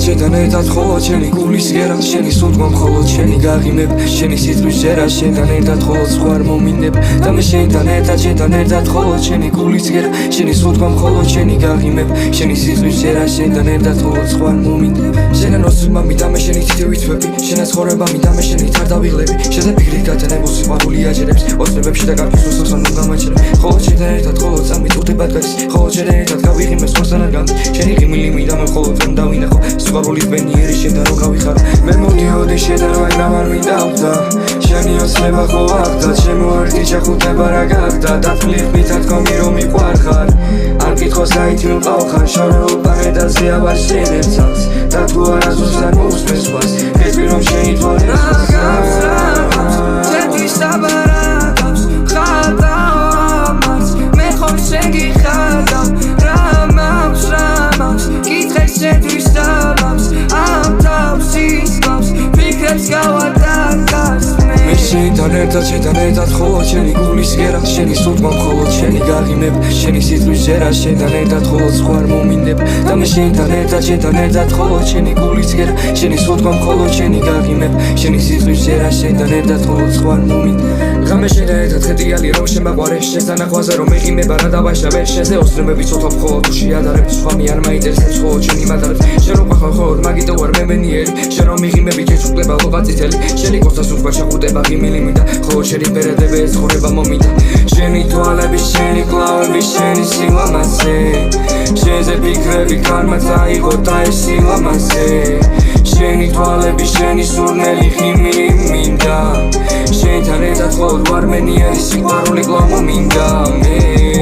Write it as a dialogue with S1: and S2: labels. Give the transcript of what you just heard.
S1: შენთან ერთად ხოლო ჩემი გულის გერა შენი სულთქმა მხოლოდ შენი გაღიმებ შენი სიტყვის ჯერა შენთან ერთად ხოლო სხვა არ მომინდებ და მე შენთან ერთად ხოლო ჩემი გულის გერა შენი სულთქმა მხოლოდ შენი გაღიმებ შენი სიტყვის ჯერა შენთან ერთად ხოლო სხვა არ მომინდებ შენთან ოსმა მიდა მე შენი თითივი თვები შენაც ხორება მიდა მე შენი თარ დავიღლები შეზე ფიქრით გათანებულ სიყვარული აჯერებს ოცნებებში და გარკვეულ სულთან გამაჩერებ ხოლო შენთან ერთად ხოლო წამით უდებად გადის ხოლო შენთან ერთად გავიღიმებ სხვასთან არ გამდის შენი ღიმილი მიდა მე მხოლოდ დავინახო სიყვარულის ბენიერი შენთან რო გავიხარო მე მოდიოდი შენთან მაგრამ არ მინდავდა შენი ოცნება ხო აღდა ჩემო ერთი ჩახუტება რა გახდა დათვლით მითათქომი რომ მიყვარხარ არ კითხოს აითი მყავხარ შორეულ პანედაზე ავაშენებ ცალს და თუ არა ზუსტად მოусმეს სხვას გეტყვი რომ შენი თვალი ჩემთვის საბარადავს ხალდა ამას მე ხომ შენ გიხარდავ რა მაქვს კითხეს შენთვის დამავს ამ თავს ისმავს ფიქრებს გავადაგავს მე შენთან ერთად ხოლო შენი გულის გერა შენი სულთქმა მხოლოდ შენი გაღიმებ შენი სიტყვის ჯერა შენთან ერთად ხოლო სხვა არ მომინდებ და მე შენთან ერთად ხოლო შენი გულის გერა შენი სულთქმა მხოლოდ შენი გაღიმებ შენი სიტყვის ჯერა შენთან ერთად ხოლო სხვა არ მომინდებ ღამე შენთან ერთად ხეტიალი რომ შემაყვარე შენთან ახვაზე რომ მეღიმება რა დავაშავე შენზე ოცნებები ცოცხლობ ხოლო თუ შეადარებ სხვამი არ მაინტერესებს ხოლო შენი მადარებს შენ რომ ყახარ ხოლოდ მაგიტო ვარ მე მენიერი შენ რომ მიღიმები ჯეჭუკლება ლოყაწითელი შენი კოსტას უხარ ჩახუტება ღიმილი მინდა ხოლო შენი პერედები ეცხორება მომინდა შენი თვალები შენი კლავები შენი სილამაზე შენზე ფიქრები ქარმა წაიღო და ეს სილამაზე შენი თვალები შენი სურნელი ღიმილი მინდა შენთან ერთად ხოლოდ ვარ მენიერი სიყვარული კვლავ მომინდა მე